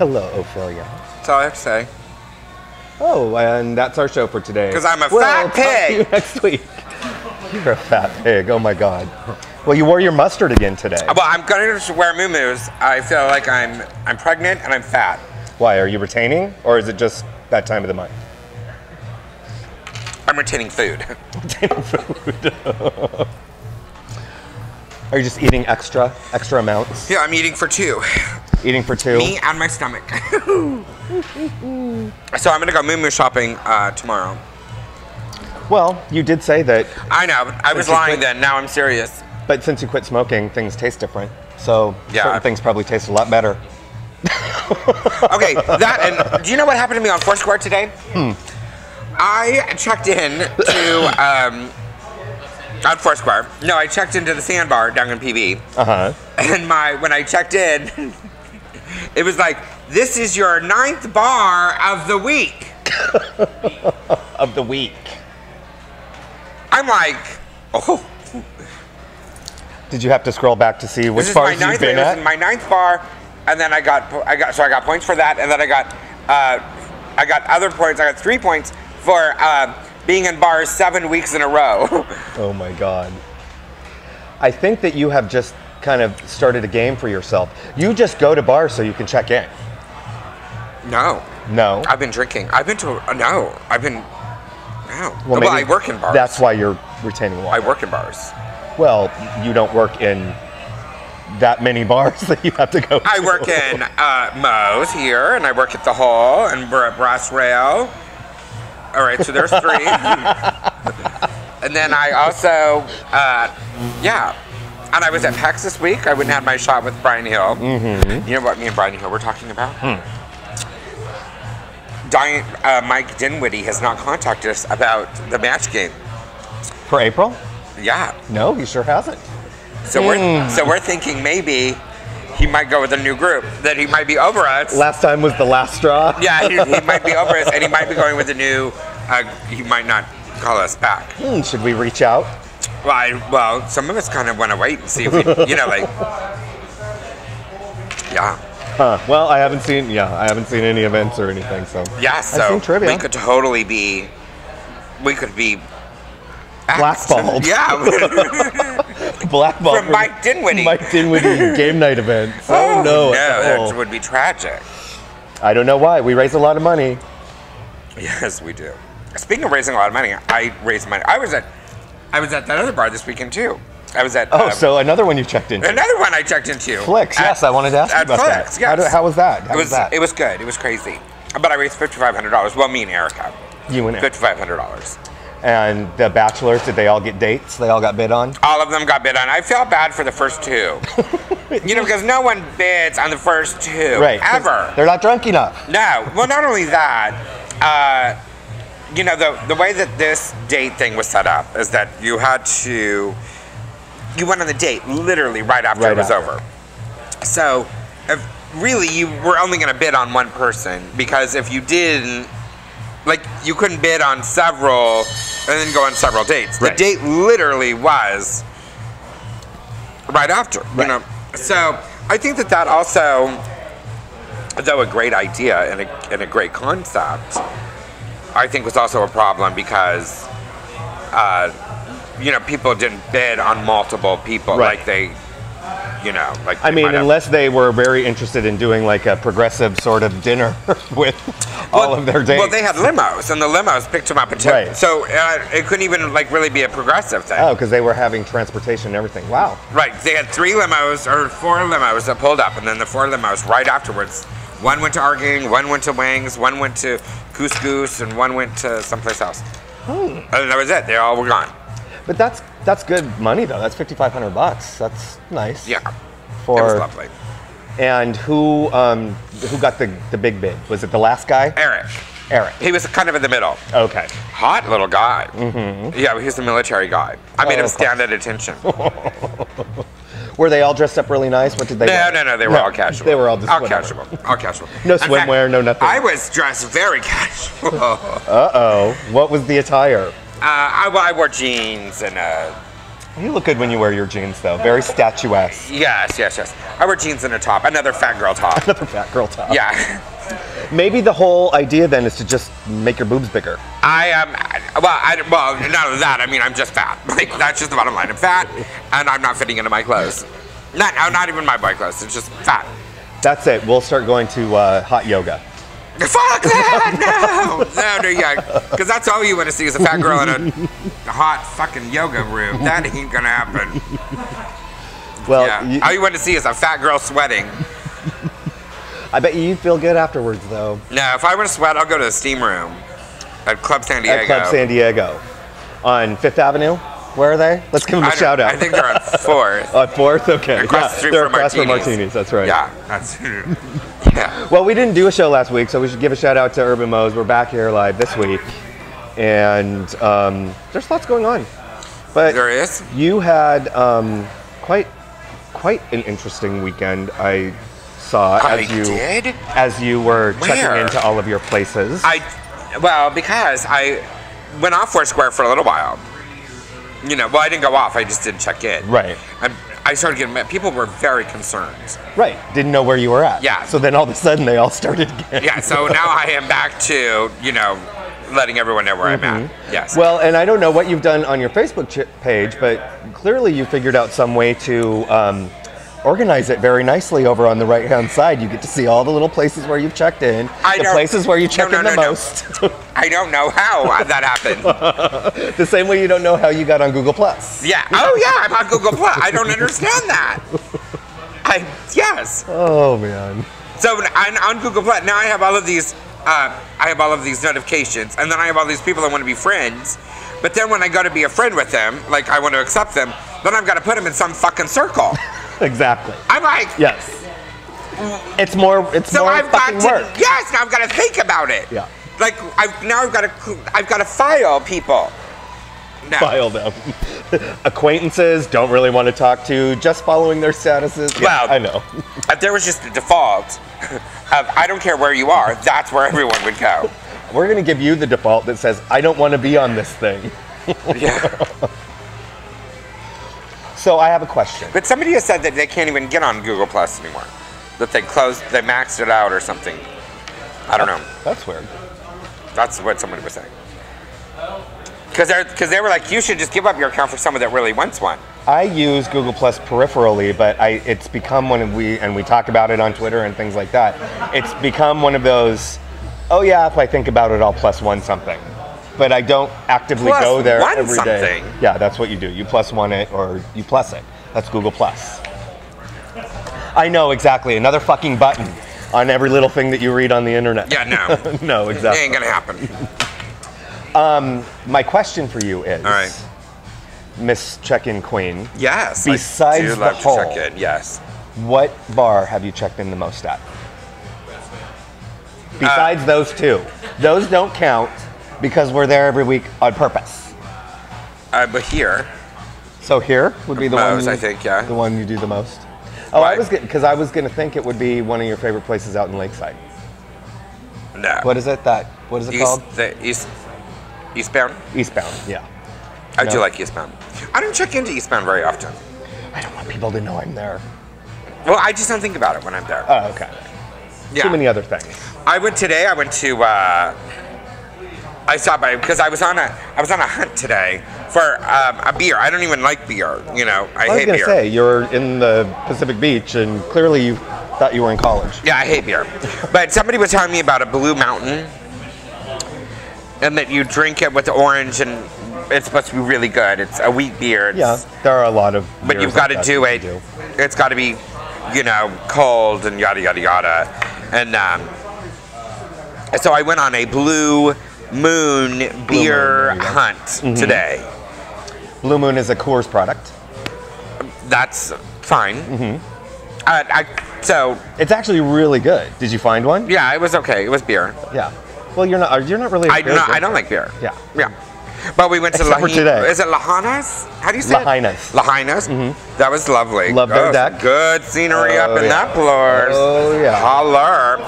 Hello, Ophelia. That's all I have to say. Oh, and that's our show for today. Because I'm a fat pig. Talk to you next week. You're a fat pig. Oh my God. Well, you wore your mustard again today. Well, I'm going to wear muumuus. I feel like I'm pregnant and I'm fat. Why? Are you retaining, or is it just that time of the month? I'm retaining food. Retaining food. Are you just eating extra amounts? Yeah, I'm eating for two. Eating for two? Me and my stomach. So I'm gonna go muumuu shopping tomorrow. Well, you did say that. I know, I was lying then, now I'm serious. But since you quit smoking, things taste different. So yeah, certain things probably taste a lot better. Okay, and do you know what happened to me on Foursquare today? I checked in to, on Foursquare. No, I checked into the Sandbar down in PB. Uh-huh. And when I checked in, it was like, this is your 9th bar of the week. Of the week. I'm like, oh. Did you have to scroll back to see which bars you've been at? This is my 9th bar, and then I got points for that, and then I got other points. I got 3 points for being in bars 7 weeks in a row. Oh my God. I think that you have just kind of started a game for yourself. You just go to bars so you can check in. No. No? I've been drinking. No. Well, I work in bars. That's why you're retaining water. I work in bars. Well, you don't work in that many bars that you have to go to. I work in Moe's here, and I work at the Hole, and we're at Brass Rail. All right, so there's 3. And then I also, and I was at PEX this week. I went and had my shot with Brian Hill. Mm-hmm. You know what me and Brian Hill were talking about? Mike Dinwiddie has not contacted us about the match game. For April? Yeah. No, he sure hasn't. So we're thinking maybe he might go with a new group, that he might be over us. Last time was the last straw? Yeah, he might be over us, and he might be going with a new, he might not call us back. Should we reach out? Well, some of us kind of want to wait and see if we, yeah. Huh. Well, I haven't seen any events or anything, so. Yeah, so I've seen trivia. we could totally be, blackballed. Yeah. Blackballed. From Mike Dinwiddie. Mike Dinwiddie game night event. Oh, no. That would be tragic. I don't know why. We raise a lot of money. Yes, we do. Speaking of raising a lot of money, I raised money. I was at that other bar this weekend, too. I was at... so another one you checked into. Another one I checked into. Flicks, yes. I wanted to ask you about Flicks, that. Yes. How was that? It was good. It was crazy. But I raised $5,500. Well, me and Erica. You and Erica. $5,500. And the bachelors, did they all get dates? They all got bid on? All of them got bid on. I felt bad for the first 2. Because no one bids on the first 2. Right. Ever. They're not drunk enough. No. Well, not only that, the way that this date thing was set up is that you went on the date literally right after it was over. So, really, you were only going to bid on one person, because if you didn't, you couldn't bid on several and then go on several dates. Right. The date literally was right after, right. So, I think that also, though a great idea and a great concept, I think was also a problem because, people didn't bid on multiple people like they, unless they were very interested in doing a progressive sort of dinner with all of their dates. Well, they had limos, and the limos picked them up and took. Right. So it couldn't even really be a progressive thing. Oh, because they were having transportation and everything. Wow. Right. They had 3 limos or 4 limos that pulled up, and then the 4 limos right afterwards. One went to Arguing, one went to Wings, one went to Couscous, and one went to someplace else. And that was it. They all were gone. But that's good money though. That's $5,500. That's nice. Yeah. It was lovely. And who got the big bid? Was it the last guy? Eric. He was kind of in the middle. Okay. Hot little guy. Mm-hmm. Yeah, he was the military guy. I made him stand at attention. Were they all dressed up really nice? What did they wear? No. They were all casual. They were all just all casual. All casual. No swimwear, no nothing. I was dressed very casual. Uh-oh. What was the attire? I wore jeans and You look good when you wear your jeans, though. Very statuesque. Yes, yes, yes. I wear jeans and a top. Another fat girl top. Another fat girl top. Yeah. Maybe the whole idea then is to just make your boobs bigger. I am, well, none of that. I mean, I'm just fat. Like, that's just the bottom line. I'm fat, and I'm not fitting into my clothes. Not even my boy clothes. It's just fat. That's it. We'll start going to hot yoga. Fuck that! No, yeah. Because that's all you want to see is a fat girl in a hot fucking yoga room. That ain't gonna happen. Well, yeah. All you want to see is a fat girl sweating. I bet you'd feel good afterwards, though. No, if I want to sweat, I'll go to the steam room at Club San Diego. At Club San Diego. On 5th Avenue? Where are they? Let's give them a shout out. I think they're on 4th. On 4th? Okay. They're across the street they're from across from Martinis. Martinis, that's right. Yeah, that's... Yeah. Well, we didn't do a show last week, so we should give a shout out to Urban Mo's. We're back here live this week. And there's lots going on. But there is? You had quite an interesting weekend, I saw, as you were checking into all of your places. Because I went off Foursquare for a little while. You know, well, I didn't go off. I just didn't check in. Right. And I started getting, people were very concerned. Right. Didn't know where you were at. Yeah. So then all of a sudden they all started again. Yeah. So now I am back to, you know, letting everyone know where I'm at. Yes. Well, and I don't know what you've done on your Facebook page, but clearly you figured out some way to organize it very nicely over on the right-hand side. You get to see all the little places where you've checked in, the places where you check in the most. I don't know how that happened. The same way you don't know how you got on Google+. Yeah. Oh, yeah, I'm on Google+. I don't understand that. Yes. Oh, man. So I'm on Google+. Now I have all of these notifications, and then I have all these people I want to be friends. But then when I go to be a friend with them, like I want to accept them, then I've got to put them in some fucking circle. Exactly. I'm like, yes. It's more fucking work. Yes, now I've got to think about it. Yeah. Like I've got to file people. No. File them. Acquaintances don't really want to talk to, just following their statuses. Yeah, well, I know. If there was just a default of I don't care where you are, that's where everyone would go. We're going to give you the default that says I don't want to be on this thing. Yeah. So I have a question. But somebody has said that they can't even get on Google Plus anymore. That they maxed it out or something. I don't know. That's weird. That's what somebody was saying. Because they were like, you should just give up your account for someone that really wants one. I use Google Plus peripherally, but it's become we talk about it on Twitter and things like that. It's become one of those, oh yeah, if I think about it, I'll plus one something. But I don't actively go there every day. Yeah, that's what you do. You plus one it or you plus it. That's Google Plus. I know, exactly. Another fucking button on every little thing that you read on the internet. Yeah, no. No, exactly. It ain't gonna happen. My question for you is, all right, Miss Check-In Queen. Yes. Besides I do the love hole, to check in. Yes. What bar have you checked in the most at? Besides those two. Those don't count because we're there every week on purpose. But here. So here would be the Mo's, one. I think, yeah. The one you do the most. Oh, Why? I was gonna think it would be one of your favorite places out in Lakeside. No. What is it called? Eastbound? Eastbound, yeah. I do like Eastbound. I don't check into Eastbound very often. I don't want people to know I'm there. Well, I just don't think about it when I'm there. Oh, okay. Yeah. Too many other things. I went to I stopped by because I was on a hunt today for a beer. I don't even like beer, you know. I hate beer. I was gonna say, you're in the Pacific Beach and clearly you thought you were in college. Yeah, I hate beer. But somebody was telling me about a Blue Mountain and that you drink it with orange and it's supposed to be really good. It's a wheat beer. Yeah, there are a lot of but you've got to do it. It's got to be, you know, cold and yada yada yada. And so I went on a Blue Moon beer hunt today. Blue Moon is a Coors product. That's fine. So it's actually really good. Did you find one? Yeah, it was okay. It was beer. Yeah. Well, you're not really. I don't like beer. Yeah. Yeah. But we went to today. Is it Lahaina's? How do you say Lahaina's. it? Lahaina's. That was lovely. Love their deck. Good scenery up in that floor. Oh yeah. Holler.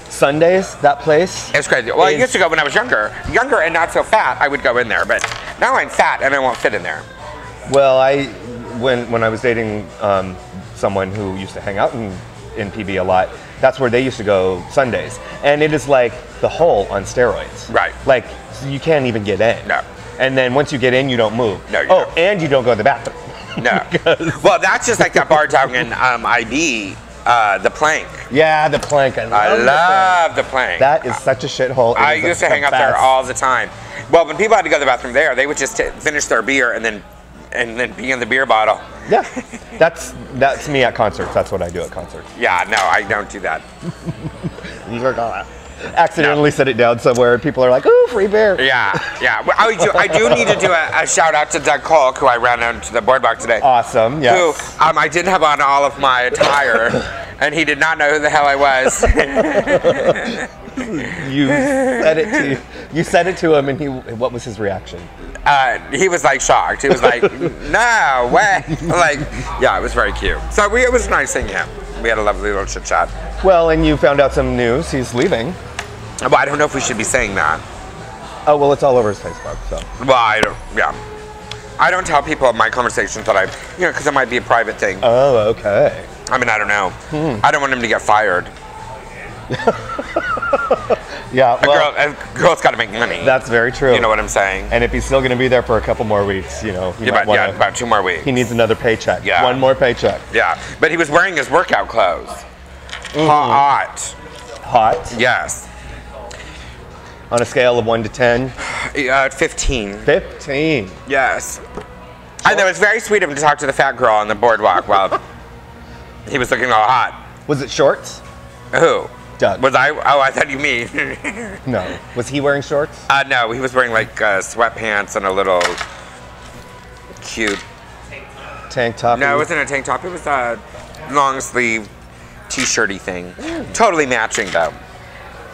Sundays, that place. It's crazy. Well, I used to go when I was younger and not so fat. I would go in there, but now I'm fat and I won't fit in there. Well, when I was dating someone who used to hang out in PB a lot, that's where they used to go Sundays, and it is like the Hole on steroids. Right. Like you can't even get in. No. And then once you get in, you don't move. No. You don't. And you don't go to the bathroom. No. Well, that's just like that bar down in IB, the Plank. Yeah, the Plank. I love the Plank. That is such a shithole. I used to hang out there all the time. Well, when people had to go to the bathroom there, they would just finish their beer and then pee in the beer bottle. Yeah, that's me at concerts. That's what I do at concerts. Yeah, no, I don't do that. Accidentally set it down somewhere, and people are like, "Ooh, free beer." Yeah. Well, I do need to do a shout out to Doug Kolk, who I ran onto the boardwalk today. Awesome. Yes. Who I did have on all of my attire, and he did not know who the hell I was. You said it to him, and what was his reaction? He was like shocked. He was like, "No way!" Like, yeah, it was very cute. So it was nice seeing him. We had a lovely little chit chat. Well, and you found out some news. He's leaving. Well, I don't know if we should be saying that. Oh, well, it's all over his Facebook, so. Well, I don't tell people my conversations that because it might be a private thing. Oh, okay. I mean, I don't know. I don't want him to get fired. Yeah, well. A girl's got to make money. That's very true. You know what I'm saying? And if he's still going to be there for a couple more weeks, about 2 more weeks. He needs another paycheck. Yeah. One more paycheck. Yeah, but he was wearing his workout clothes. Mm-hmm. Hot. Hot? Yes. On a scale of 1 to 10? 15. 15. Yes. And it was very sweet of him to talk to the fat girl on the boardwalk while he was looking all hot. Was it shorts? Who? Doug. Was I? Oh, I thought you me. No. Was he wearing shorts? No, he was wearing like sweatpants and a little cute tank top? No, it wasn't a tank top. It was a long sleeve t-shirty thing. Totally matching though.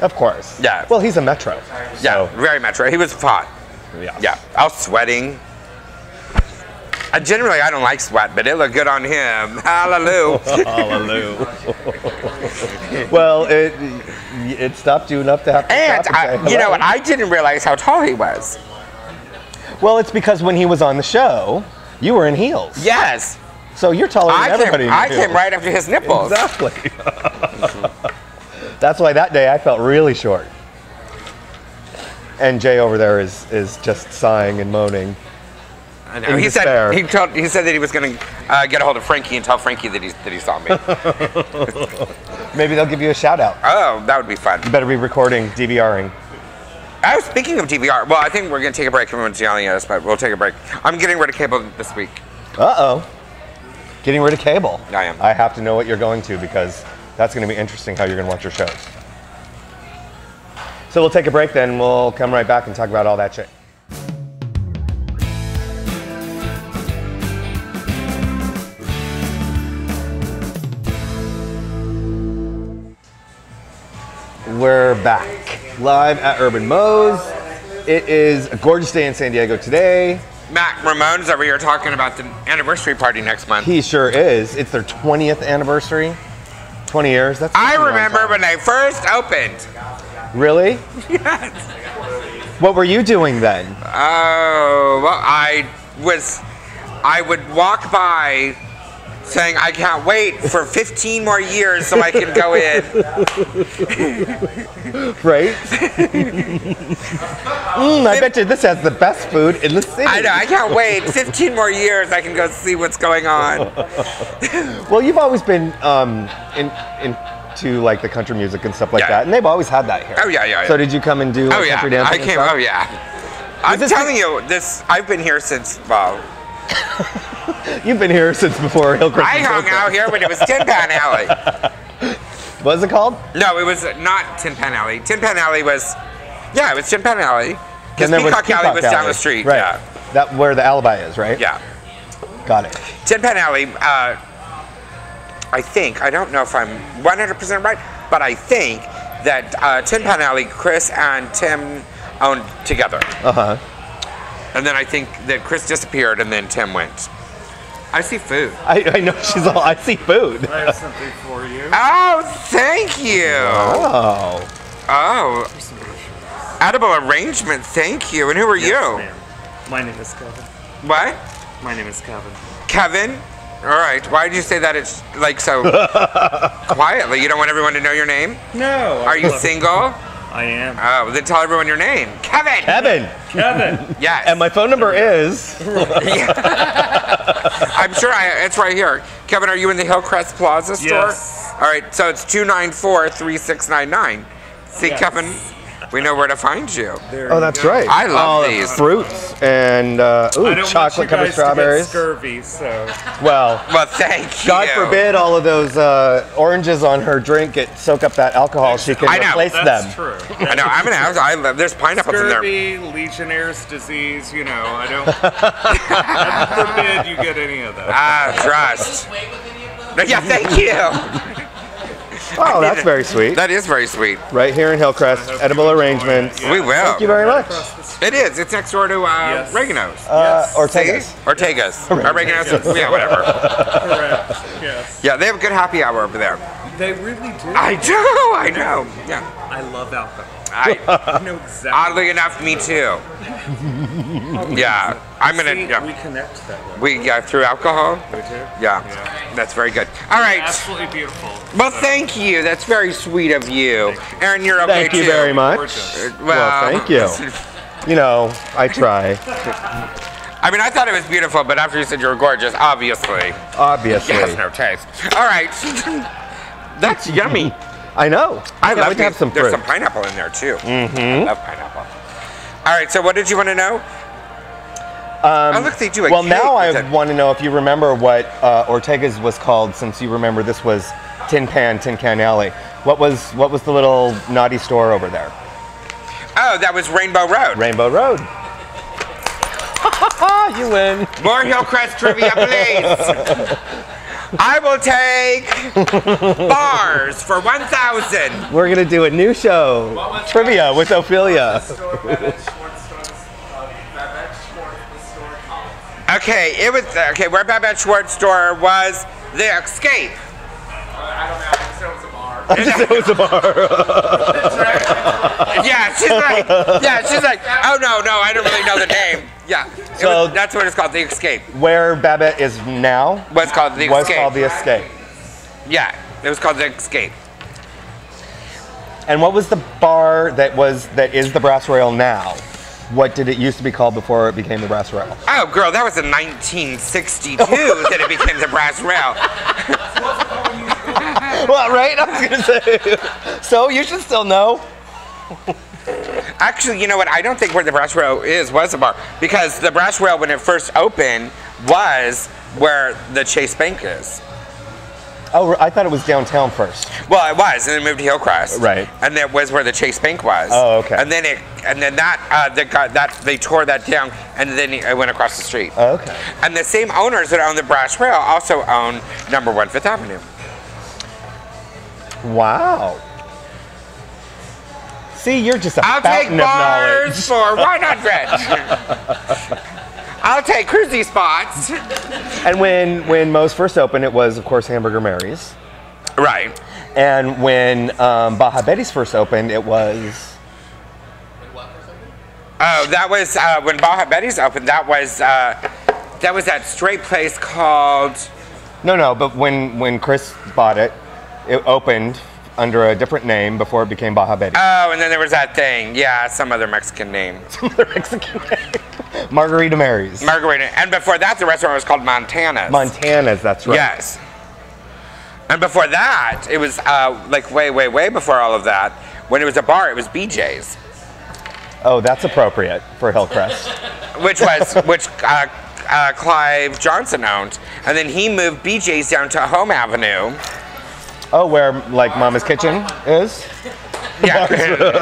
Of course. Yeah. Well, he's a Metro. Yeah, very Metro. He was hot. Yeah. Yeah. I was sweating. Generally, I don't like sweat, but it looked good on him. Hallelujah. Hallelujah. Well, it stopped you enough to have to stop and say you know what? I didn't realize how tall he was. Well, it's because when he was on the show, you were in heels. Yes. So you're taller than everybody in I heels. came right after his nipples. Exactly. That's why that day I felt really short. And Jay over there is just sighing and moaning. I know. He said that he was going to get a hold of Frankie and tell Frankie that he saw me. Maybe they'll give you a shout out. Oh, that would be fun. You better be recording, DVRing. I was speaking of DVR. Well, I think we're going to take a break. Everyone's yelling at us, but we'll take a break. I'm getting rid of cable this week. Uh-oh. Getting rid of cable. I am. I have to know what you're going to because that's going to be interesting how you're going to watch your shows. So we'll take a break then. We'll come right back and talk about all that shit. We're back live at Urban Moe's. It is a gorgeous day in San Diego today. Matt Ramone's over here talking about the anniversary party next month. He sure is. It's their 20th anniversary. 20 years. That's I remember when they first opened. Really? Yes. What were you doing then? Oh, well, I would walk by saying, I can't wait for 15 more years so I can go in. Right? I bet you this has the best food in the city. I know, I can't wait. 15 more years I can go see what's going on. Well, you've always been into like the country music and stuff like that, and they've always had that here. Oh, yeah. So did you come and do country dancing? I came, oh, yeah. I'm telling you, I've been here since, well, you've been here since before Hillcrest. I hung out here when it was Tin Pan Alley. What is it called? No, it was not Tin Pan Alley. Tin Pan Alley was, it was Tin Pan Alley. Because Peacock Alley was down the street. Right. Yeah. That where the alibi is, right? Yeah. Got it. Tin Pan Alley, I think, I don't know if I'm 100% right, but I think that Tin Pan Alley, Chris and Tim owned together. Uh-huh. And then I think that Chris disappeared and then Tim went. I see food. I know she's all, I see food. I have something for you. Oh, thank you. Oh. Oh. Edible arrangement, thank you. And who are you? Ma'am. My name is Kevin. What? My name is Kevin. Kevin? All right. Why did you say that it's like so quietly? You don't want everyone to know your name? No. Are you single? I am. Oh, then tell everyone your name. Kevin! Kevin. Kevin. Yes. And my phone number is. I'm sure it's right here. Kevin, are you in the Hillcrest Plaza store? Yes. All right, so it's 294-3699. See, Yes. Kevin, we know where to find you. There Oh, you that's go. right. I love all these. fruits and I don't chocolate want covered you guys strawberries. to get scurvy, so. Well, Well, thank you. God forbid all of those oranges on her drink soak up that alcohol. She can I know. replace That's them. true. I know. I'm gonna have. I love. There's pineapples in there. Scurvy, Legionnaire's disease, you know, I don't. Heaven forbid you get any of that. Ah, trust. Yeah, thank you. Oh, that's very sweet. That is very sweet. Right here in Hillcrest, I hope edible you enjoy arrangements. it. We will. Thank you very much. It is. It's next door to Yes. Regano's. Ortega's. See? Ortega's. Oregano's. Yeah, whatever. Correct. Yes. Yeah, they have a good happy hour over there. They really do. I know. Yeah. I love alcohol. I, I know exactly. oddly enough, me too. Yeah. I'm gonna. See, Yeah. we connect that way. We through alcohol. We do. Yeah. That's very good. All right. Absolutely beautiful. Well, thank you. That's very sweet of you. Aaron, you're okay Thank you too. very much. Gorgeous. Well, thank you. You know, I try. I mean, I thought it was beautiful, but after you said you were gorgeous, obviously. Obviously. It has no taste. All right. That's yummy. I know. I Can't love wait to have some There's fruit. some pineapple in there too. I love pineapple. All right. So, what did you want to know? Oh, look, they do a Well, cake now with I it. want to know if you remember what Ortega's was called, since you remember this was Tin Can Alley. What was the little naughty store over there? Oh, that was Rainbow Road. Rainbow Road. You win. More Hillcrest trivia, please. I will take bars for 1,000. We're gonna do a new show, trivia with Ophelia. Okay, it was okay. Where Babette Schwartz store was the Escape. I just said it was a bar. Yeah, she's like, oh no, I don't really know the name. Yeah, that's what it's called, the Escape. Where Babette is now Was called the was Escape. called the Escape. Yeah, it was called the Escape. And what was the bar that is the Brass Royal now? What did it used to be called before it became the Brass Royal? Oh, girl, that was in 1962 that it became the Brass Rail. Well, right? I was gonna say. So you should still know. Actually, you know what? I don't think where the Brass Rail was a bar, because the Brass Rail, when it first opened, was where the Chase Bank is. Oh, I thought it was downtown first. Well, it was, and then it moved to Hillcrest. Right. And that was where the Chase Bank was. Oh, okay. And then they tore that down, and then it went across the street. Oh, okay. And the same owners that own the Brass Rail also own number 1 Fifth Avenue. Wow. See, you're just a I'll take fountain of bars knowledge. for 100. I'll take cruisy spots. And when Moe's first opened, it was, of course, Hamburger Mary's. Right. And when Baja Betty's first opened, it was... Oh, that was when Baja Betty's opened. That was that straight place called. No, but when Chris bought it, it opened under a different name before it became Baja Betty. Oh, and then there was that thing. Yeah, some other Mexican name. The Mexican name. Margarita Mary's. Margarita. And before that, the restaurant was called Montana's. Montana's, that's right. Yes. And before that, it was like way before all of that. When it was a bar, it was BJ's. Oh, that's appropriate for Hillcrest. which Clive Johnson owned. And then he moved BJ's down to Home Avenue. Oh, where like Mama's Kitchen is? Yeah.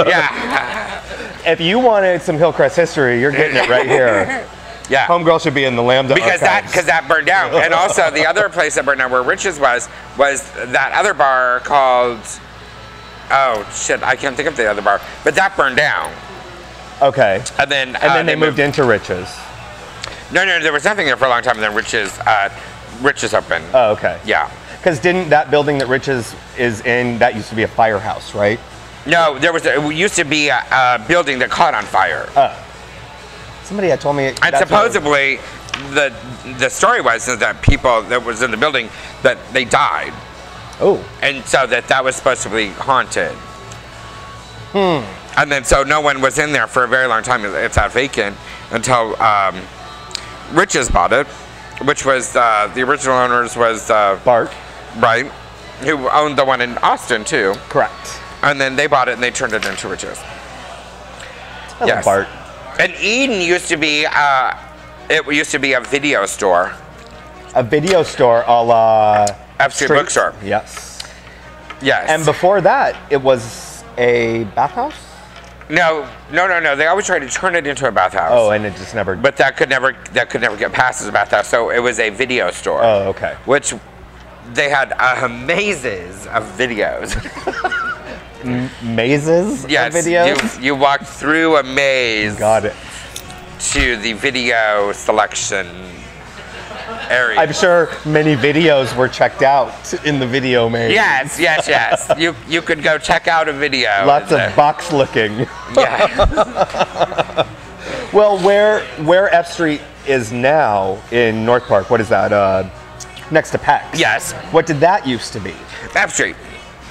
Yeah. If you wanted some Hillcrest history, you're getting it right here. Yeah. Homegirl should be in the Lambda Because archives. that burned down. And also the other place that burned down where Rich's was that other bar called, oh shit, I can't think of the other bar. But that burned down. Okay. And then they moved into Rich's. No, there was nothing there for a long time, and then Rich's opened. Oh, okay. Yeah. Because didn't that building that Rich's is in, that used to be a firehouse, right? No, it used to be a building that caught on fire. Somebody had told me. And supposedly, the story was that people that was in the building, that they died. Oh. And so that was supposed to be haunted. And then so no one was in there for a very long time. It's out vacant until Riches bought it, which was the original owners was Bart. Right, who owned the one in Austin too. Correct. And then they bought it and they turned it into Riches. I love Bart. And Eden used to be it used to be a video store. A video store a la F Street Bookstore. Yes. Yes. And before that, it was a bathhouse? No. They always tried to turn it into a bathhouse. Oh, and it just never. But that could never get past as a bathhouse. So it was a video store. Oh, okay. Which they had mazes of videos. Mazes yes, of videos? You walked through a maze. Got it. To the video selection area. I'm sure many videos were checked out in the video maze. Yes. You could go check out a video. Lots of box looking. Yeah. Well, where F Street is now in North Park, what is that? Next to PAX. Yes. What did that used to be? F Street.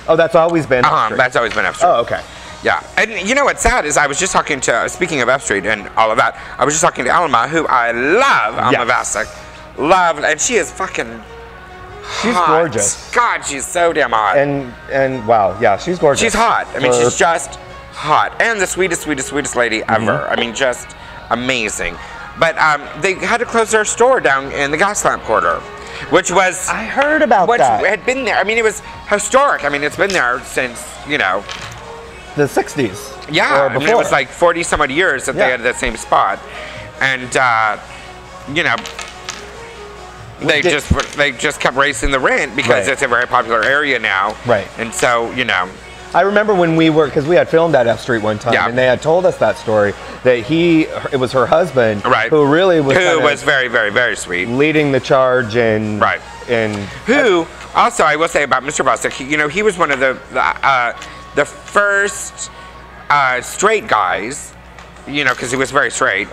Oh, that's always been F Street. That's always been F Street. Oh, okay. Yeah, and you know what's sad is I was just talking to, speaking of F Street and all of that, I was just talking to Alma, who I love, Alma Vasek. Love, and she is fucking She's hot. gorgeous. God, she's so damn hot. And wow, yeah, she's gorgeous. She's hot. I mean, she's just hot. And the sweetest lady ever. I mean, just amazing. But they had to close their store down in the Gaslamp Quarter, which was... I heard about that. Which had been there. I mean, it was historic. I mean, it's been there since, you know... The 60s. Yeah, or before. I mean, it was like 40 some odd years that they had that same spot. And, you know... They just kept raising the rent because it's a very popular area now. Right. And so, you know... I remember when we were, because we had filmed at F Street one time, and they had told us that story, that it was her husband, who really was very, very, very sweet, leading the charge, and who also I will say about Mr. Bostic, you know, he was one of the first straight guys, you know, because he was very straight,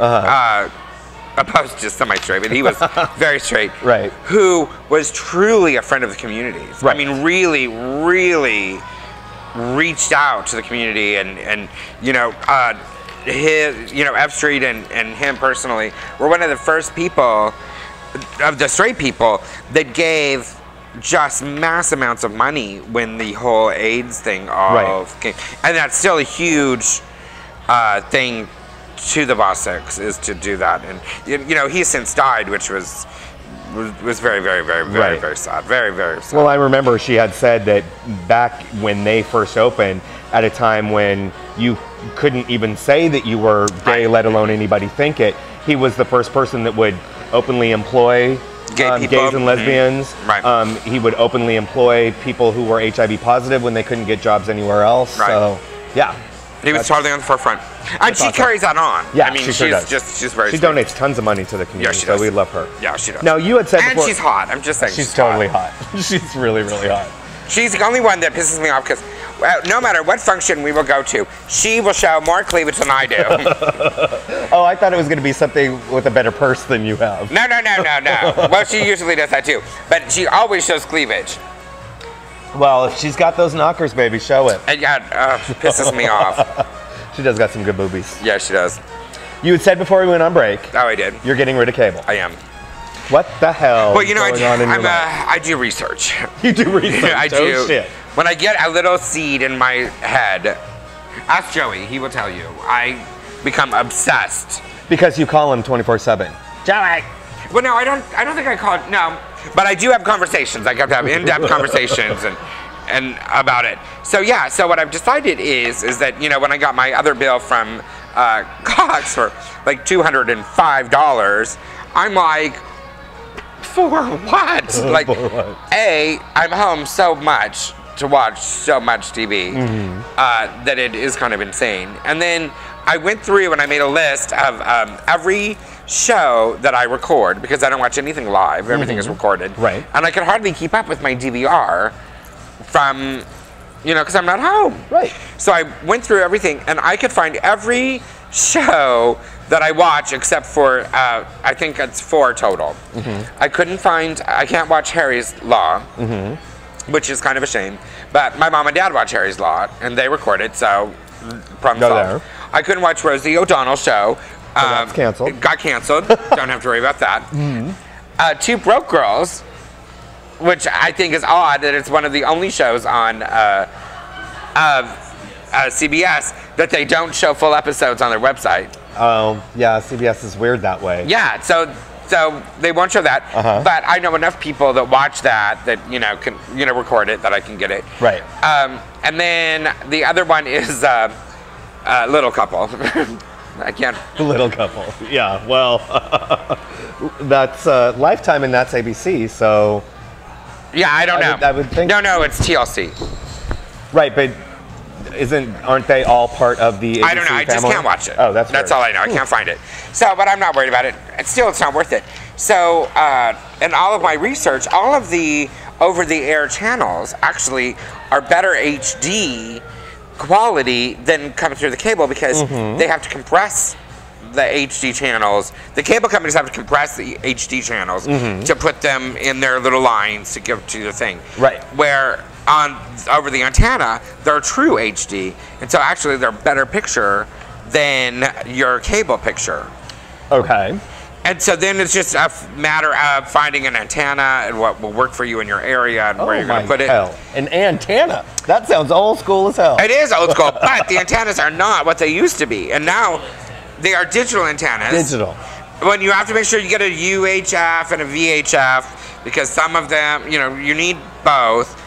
opposed to semi-straight, but he was very straight, who was truly a friend of the community. I mean, really, really reached out to the community, and you know, F Street and him personally were one of the first people of the straight people that gave just mass amounts of money when the whole AIDS thing came. And that's still a huge thing to the Bosticks, is to do that. And you know, he's since died, which was very, very, very, very, very sad. Very, very sad. Well, I remember she had said that back when they first opened, at a time when you couldn't even say that you were gay, let alone anybody think it, he was the first person that would openly employ gays and lesbians. He would openly employ people who were HIV positive when they couldn't get jobs anywhere else. So, yeah. He was totally on the forefront. And she carries that on. Yeah, I mean, she's very She sweet. donates tons of money to the community, so we love her. Yeah, she does. Now, you had said before... And she's hot. I'm just saying she's totally hot. She's really, really hot. She's the only one that pisses me off because no matter what function we will go to, she will show more cleavage than I do. Oh, I thought it was going to be something with a better purse than you have. No. Well, she usually does that too. But she always shows cleavage. Well, if she's got those knockers, baby, show it. And yeah, pisses me off. She does got some good boobies. Yeah, she does. You had said before we went on break. Oh, I did. You're getting rid of cable. I am. What the hell? Well, you know, I do research. You do research. I do. Oh, shit. When I get a little seed in my head, ask Joey. He will tell you. I become obsessed. Because you call him 24/7. Joey. Well, no, I don't think I call it. No, but I do have conversations. I have to have in-depth conversations and about it. So yeah. So what I've decided is that, you know, when I got my other bill from Cox for like $205, I'm like, for what? Like, I'm home so much to watch so much TV that it is kind of insane. And then I went through and I made a list of every show that I record, because I don't watch anything live. Everything is recorded. Right. And I could hardly keep up with my DVR from, you know, because I'm not home. Right. So I went through everything, and I could find every show that I watch, except for I think it's 4 total. I can't watch Harry's Law, which is kind of a shame. But my mom and dad watch Harry's Law, and they record it, so problem Go solved. there. I couldn't watch Rosie O'Donnell's show. that's canceled. It got canceled. Don't have to worry about that. 2 Broke Girls, which I think is odd that it's one of the only shows on CBS that they don't show full episodes on their website. Oh, yeah, CBS is weird that way. Yeah, so they won't show that. But I know enough people that watch that can record it, that I can get it. Right. And then the other one is Little Couple. I can't. Little Couple. Yeah. Well, that's Lifetime and that's ABC. So. Yeah, I don't know. I would think. No, it's TLC. Right, but aren't they all part of the ABC I don't know. I just family? can't watch it. Oh, that's all I know. I can't find it. So, but I'm not worried about it. It's not worth it. So, in all of my research, all of the over-the-air channels actually are better HD quality than coming through the cable because they have to compress the HD channels. The cable companies have to compress the HD channels to put them in their little lines to give to the thing. Right. Where over the antenna, they're true HD, and so actually they're better picture than your cable picture. Okay. And so then it's just a matter of finding an antenna and what will work for you in your area and where you're going to put it. An antenna. That sounds old school as hell. It is old school, but the antennas are not what they used to be, and now they are digital antennas. Digital. When you have to make sure you get a UHF and a VHF because some of them, you need both.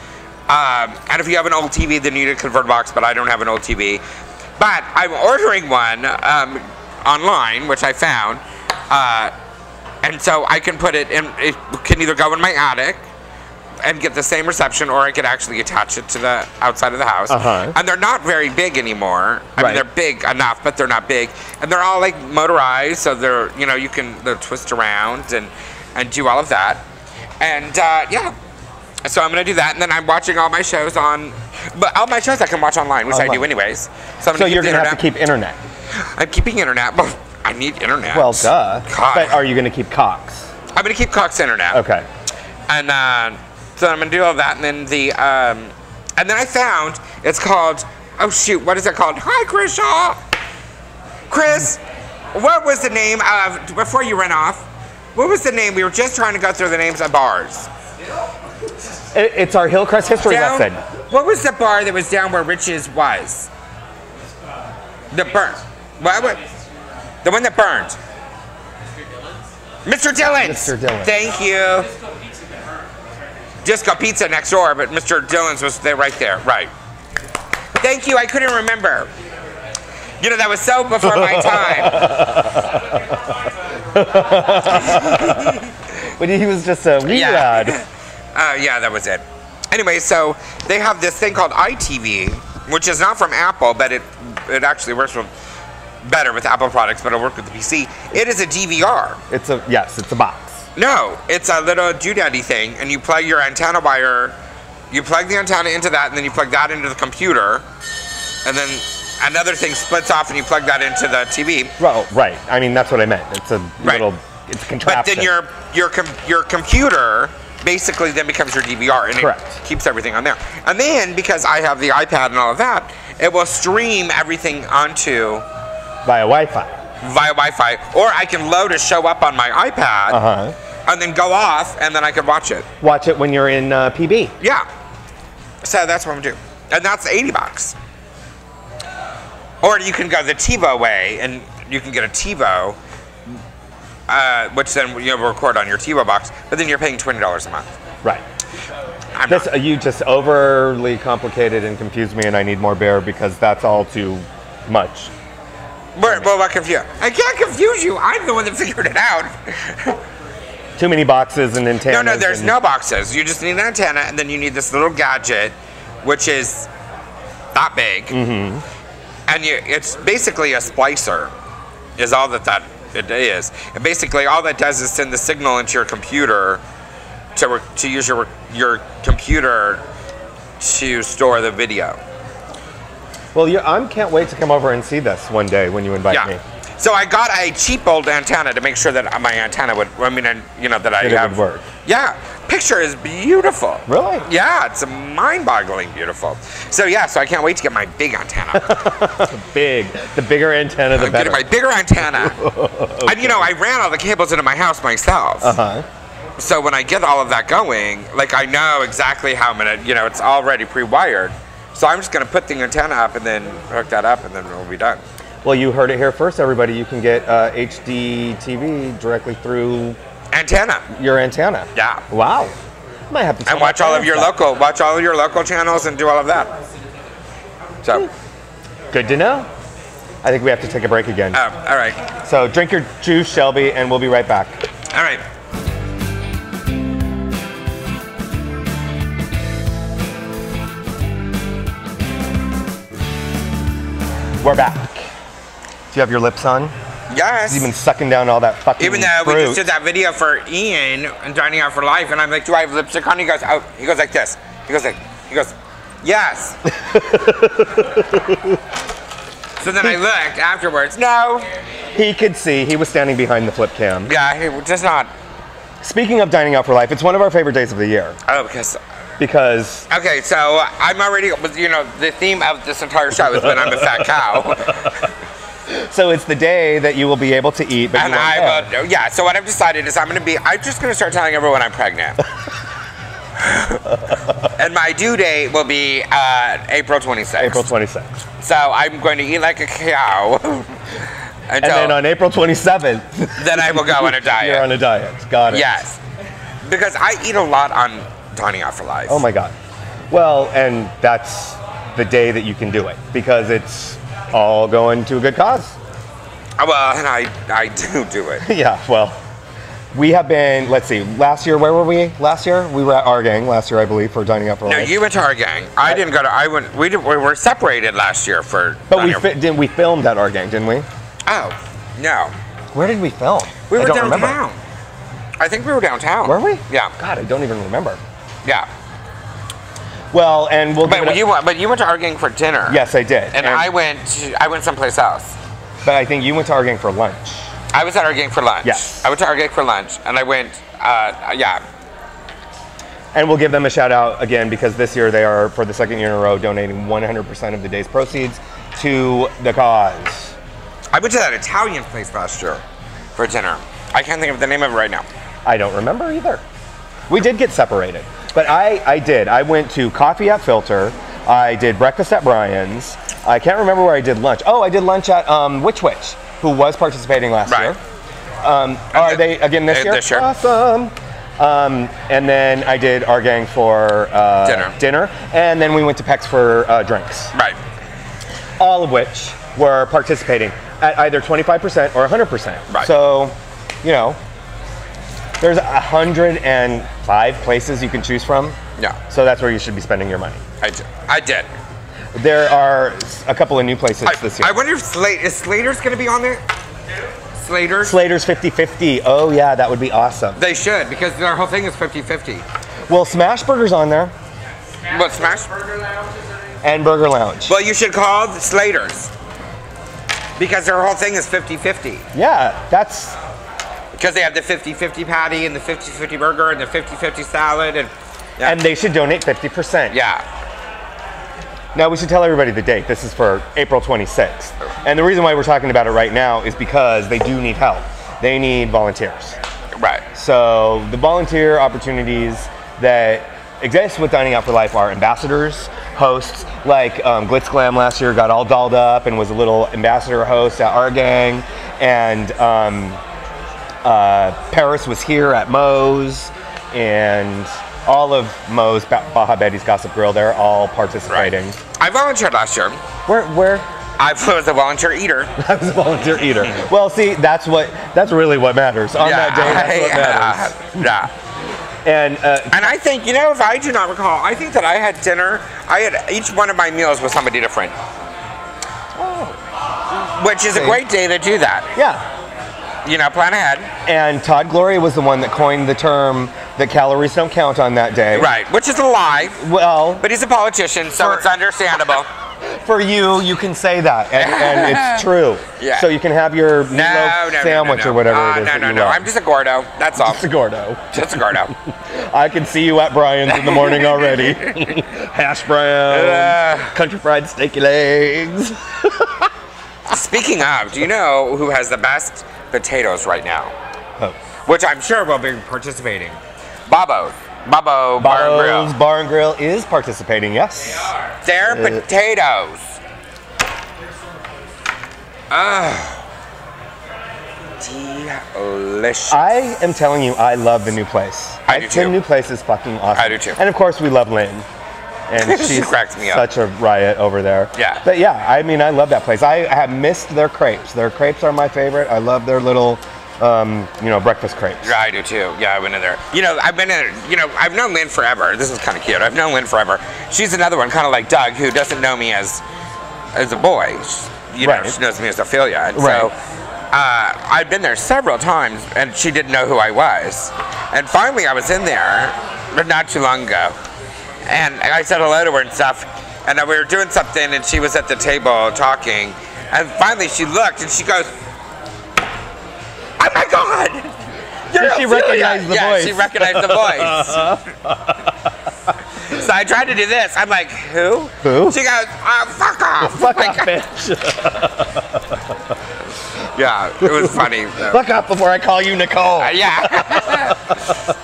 And if you have an old TV, then you need a converter box, but I don't have an old TV. But I'm ordering one online, which I found, and so I can put it in. It can either go in my attic and get the same reception, or I could actually attach it to the outside of the house. And they're not very big anymore. I mean, they're big enough, but they're not big, and they're all like motorized, so they're they'll twist around and do all of that, and yeah. So I'm gonna do that, and then I'm watching all my shows but all my shows I can watch online, which I do anyways. So you're gonna have to keep internet. I'm keeping internet. Well, I need internet. Well, duh. God. But are you gonna keep Cox? I'm gonna keep Cox internet. Okay. And so I'm gonna do all that, and then and then I found it's called. Oh shoot, what is it called? Hi, Chris Shaw. Chris, what was the name of before you ran off? What was the name? We were just trying to go through the names of bars. It's our Hillcrest history lesson. What was the bar that was down where Rich's was? The burn. What? The one that burned. Mr. Dillon's. Mr. Dillon. Thank you. Disco Pizza next door, but Mr. Dillon's was there, right there. Right. Thank you. I couldn't remember. That was so before my time. But he was just a wee lad. Yeah, that was it. Anyway, so they have this thing called iTV, which is not from Apple, but it actually works better with Apple products, but it'll work with the PC. It is a DVR. It's a box. No, it's a little doodaddy thing, and you plug your antenna wire, you plug the antenna into that, and then you plug that into the computer, and then another thing splits off, and you plug that into the TV. Well, right. I mean, that's what I meant. It's a little, it's a contraption. But then your computer basically then becomes your DVR, and Correct. It keeps everything on there. And then, because I have the iPad and all of that, it will stream everything onto via Wi-Fi. Or I can load a show up on my iPad, and then go off, and then I can watch it. Watch it when you're in PB. Yeah. So that's what I'm doing. And that's $80. Or you can go the TiVo way, and you can get a TiVo, which then will record on your TiVo box, but then you're paying $20 a month. Right. You just overly complicated and confused me, and I need more beer because that's all too much. Well, what confuse? I can't confuse you. I'm the one that figured it out. Too many boxes and antennas. No, there's no boxes. You just need an antenna, and then you need this little gadget, which is that big. And it's basically a splicer, is all that it is. And basically, all that does is send the signal into your computer to use your computer to store the video. Well, I can't wait to come over and see this one day when you invite me. So I got a cheap old antenna to make sure that my antenna would, that I have. Would work. Yeah, picture is beautiful. Really? Yeah, it's mind-boggling beautiful. So I can't wait to get my big antenna. The bigger antenna, the better. My bigger antenna. Okay. And I ran all the cables into my house myself. So when I get all of that going, like I know exactly how I'm gonna, it's already pre-wired. So I'm just gonna put the antenna up and then hook that up and then we'll be done. Well, you heard it here first, everybody. You can get HD TV directly through your antenna. Yeah. Wow. Might have to. And watch all of your local channels and do all of that. So. Good to know. I think we have to take a break again. Oh, all right. So drink your juice, Shelby, and we'll be right back. All right. We're back. Do you have your lips on? Yes. You've been sucking down all that fucking Even though fruit. we just did that video for Ian and Dining Out for Life, and I'm like, do I have lipstick on? He goes, oh. He goes like this. He goes, yes. So then I looked afterwards. No. He could see. He was standing behind the flip cam. Yeah, he just not. Speaking of Dining Out for Life, it's one of our favorite days of the year. Oh, because. Okay, so I'm already, the theme of this entire show is when I'm a fat cow. So it's the day that you will be able to eat, but and so what I've decided is I'm just going to start telling everyone I'm pregnant. And my due date will be April 26th. April 26th. So I'm going to eat like a cow. And then on April 27th. Then I will go on a diet. You're on a diet. Got it. Yes. Because I eat a lot on Dining Out for Life. Oh my God. Well, and that's the day that you can do it because it's all going to a good cause. Well, and I do it. Yeah, well, we have been, let's see, last year, where were we last year? We were at Our Gang last year, I believe, for Dining Out for Life. No, you went to Our Gang. I didn't go to, we were separated last year for But we filmed at Our Gang, didn't we? Oh, no. Where did we film? We were downtown. I think we were downtown. Were we? Yeah. God, I don't even remember. Yeah. Well, and we'll. But you went to Our Gang for dinner. Yes, I did. And I went someplace else. But I think you went to Our Gang for lunch. I was at Our Gang for lunch. Yes. I went to Our Gang for lunch, and I went. Yeah. And we'll give them a shout out again because this year they are, for the second year in a row, donating 100% of the day's proceeds to the cause. I went to that Italian place last year for dinner. I can't think of the name of it right now. I don't remember either. We did get separated. But I did. I went to Coffee at Filter. I did breakfast at Brian's. I can't remember where I did lunch. Oh, I did lunch at Witch, who was participating last year. Are they again this year? This year. Awesome. And then I did Our Gang for dinner. And then we went to Peck's for drinks. Right. All of which were participating at either 25% or 100%. Right. So, there's 105 places you can choose from. Yeah. So that's where you should be spending your money. I did. There are a couple of new places this year. I wonder if Slater's going to be on there? Slater's 50-50. Oh yeah, that would be awesome. They should, because their whole thing is 50-50. Well, Smash Burger's on there. What, Smash? And Burger Lounge. Well, you should call the Slater's. Because their whole thing is 50-50. Yeah, that's... Because they have the 50-50 patty and the 50-50 burger and the 50-50 salad. And they should donate 50%. Yeah. Now, we should tell everybody the date. This is for April 26th. And the reason why we're talking about it right now is because they do need help. They need volunteers. Right. So the volunteer opportunities that exist with Dining Out for Life are ambassadors, hosts, like Glitz Glam last year got all dolled up and was a little ambassador host at Our Gang. And Paris was here at Moe's, and all of Moe's, Baja Betty's Gossip Grill, they're all participating. Right. I volunteered last year. Where? I was a volunteer eater. I was a volunteer eater. Well, see, that's really what matters. On that day, that's what matters. Yeah. And I think, if I do not recall, I think that I had dinner, each one of my meals was somebody different. Oh. Which is a great day to do that. Yeah. Plan ahead. And Todd Gloria was the one that coined the term that calories don't count on that day. Right, which is a lie. Well, but he's a politician, so it's understandable. For you, you can say that, and it's true. Yeah. So you can have your meatloaf sandwich or whatever it is. No, that no, you no. love. I'm just a Gordo. That's all. Just a Gordo. Just a Gordo. I can see you at Brian's in the morning already. Hash brown, country fried steaky legs. Speaking of, do you know who has the best potatoes right now? Oh. Which I'm sure will be participating. Babbo Bar and Grill. Bob's Bar and Grill is participating, yes. Their potatoes. Delicious. I am telling you, I love the new place. I do too. The new place is fucking awesome. I do too. And of course, we love Lynn. And She she's cracks me up. such a riot over there. Yeah. But yeah, I mean, I love that place. I have missed their crepes. Their crepes are my favorite. I love their little, breakfast crepes. Yeah, I do too. Yeah, I went in there. I've been in, I've known Lynn forever. This is kind of cute. I've known Lynn forever. She's another one, kind of like Doug, who doesn't know me as a boy. She knows me as Ophelia. And so I've been there several times, and she didn't know who I was. And finally, I was in there, but not too long ago. And I said hello to her and stuff. And we were doing something, and she was at the table talking. And finally, she looked, and she goes, "Oh my God! You're She Ophelia." recognized the voice. She recognized the voice. So I tried to do this. I'm like, "Who?" Who? She goes, "Oh, fuck off!" Fuck Like, off, bitch. Yeah, it was funny. Fuck off before I call you Nicole. Yeah,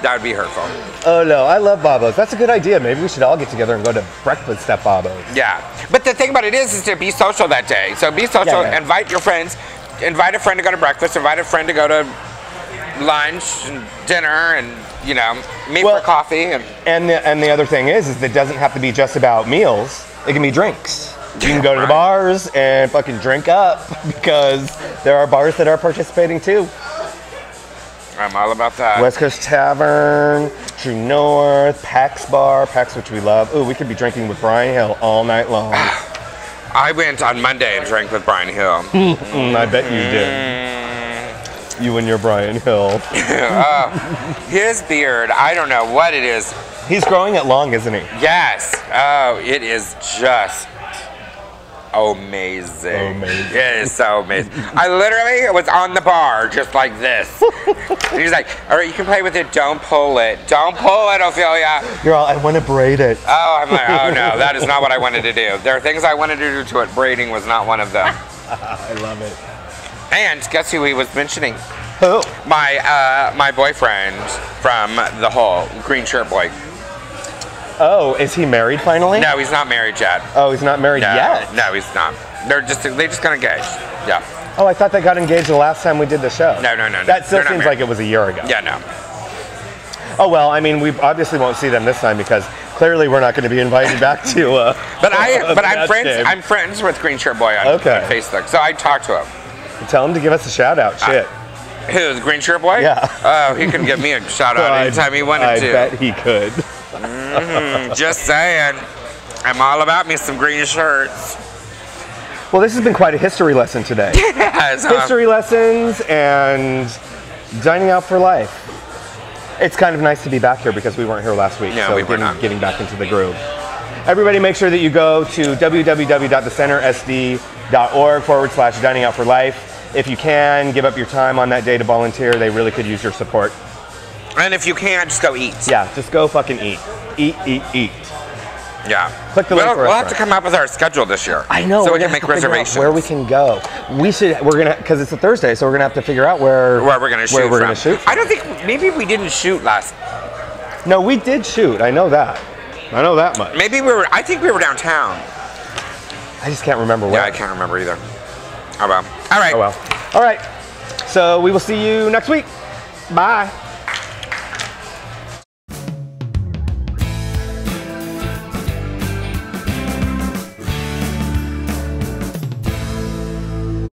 that would be hurtful. Oh no, I love Babbo's. That's a good idea. Maybe we should all get together and go to breakfast at Babbo's. Yeah, but the thing about it is to be social that day. So be social. Yeah. Invite your friends. Invite a friend to go to breakfast. Invite a friend to go to lunch and dinner, and meet for coffee. And the other thing is it doesn't have to be just about meals. It can be drinks. You can go to the bars and fucking drink up because there are bars that are participating too. I'm all about that. West Coast Tavern, True North, PAX Bar, PAX, which we love. Ooh, we could be drinking with Brian Hill all night long. I went on Monday and drank with Brian Hill. I bet you did. You and your Brian Hill. His beard, I don't know what it is. He's growing it long, isn't he? Yes. Oh, it is just amazing. It is so amazing. I literally was on the bar just like this. He's like, all right, you can play with it. Don't pull it. Don't pull it, Ophelia. You're all, I want to braid it. Oh, I'm like, oh no, that is not what I wanted to do. There are things I wanted to do to it. Braiding was not one of them. I love it. And guess who he was mentioning? Who? My boyfriend from the Hole, green shirt boy. Oh, is he married finally? No, he's not married yet. Oh, he's not married yet? No, he's not. They just got engaged. Yeah. Oh, I thought they got engaged the last time we did the show. No. That still They're not seems married. like it was a year ago. Yeah, no. Oh, well, I mean, we obviously won't see them this time because clearly we're not going to be invited back to But I'm friends. game. I'm friends with Green Shirt Boy on Facebook, so I talked to him. Tell him to give us a shout out. Shit. Who, the Green Shirt Boy? Yeah. Oh, he can give me a shout out anytime he wanted to. I bet he could. Just saying. I'm all about me some green shirts. Well, this has been quite a history lesson today. Yes, History lessons and dining out for life. It's kind of nice to be back here because we weren't here last week. No, so we were not. Getting back into the groove. Everybody make sure that you go to www.thecentersd.org/dining out for life. If you can, give up your time on that day to volunteer. They really could use your support. And if you can't, just go eat. Yeah, just go fucking eat. Eat. Yeah. Click the link for We'll have to restaurant. come up with our schedule this year. I know. So we're we can gonna make have to figure out reservations. where we can go. Because it's a Thursday, so we're gonna have to figure out where we're going to shoot Where we're from. gonna shoot. I don't think, maybe we didn't shoot last. No, we did shoot. I know that. I know that much. Maybe I think we were downtown. I just can't remember where. Yeah, I can't remember either. Oh well. All right. Oh well. All right. So we will see you next week. Bye.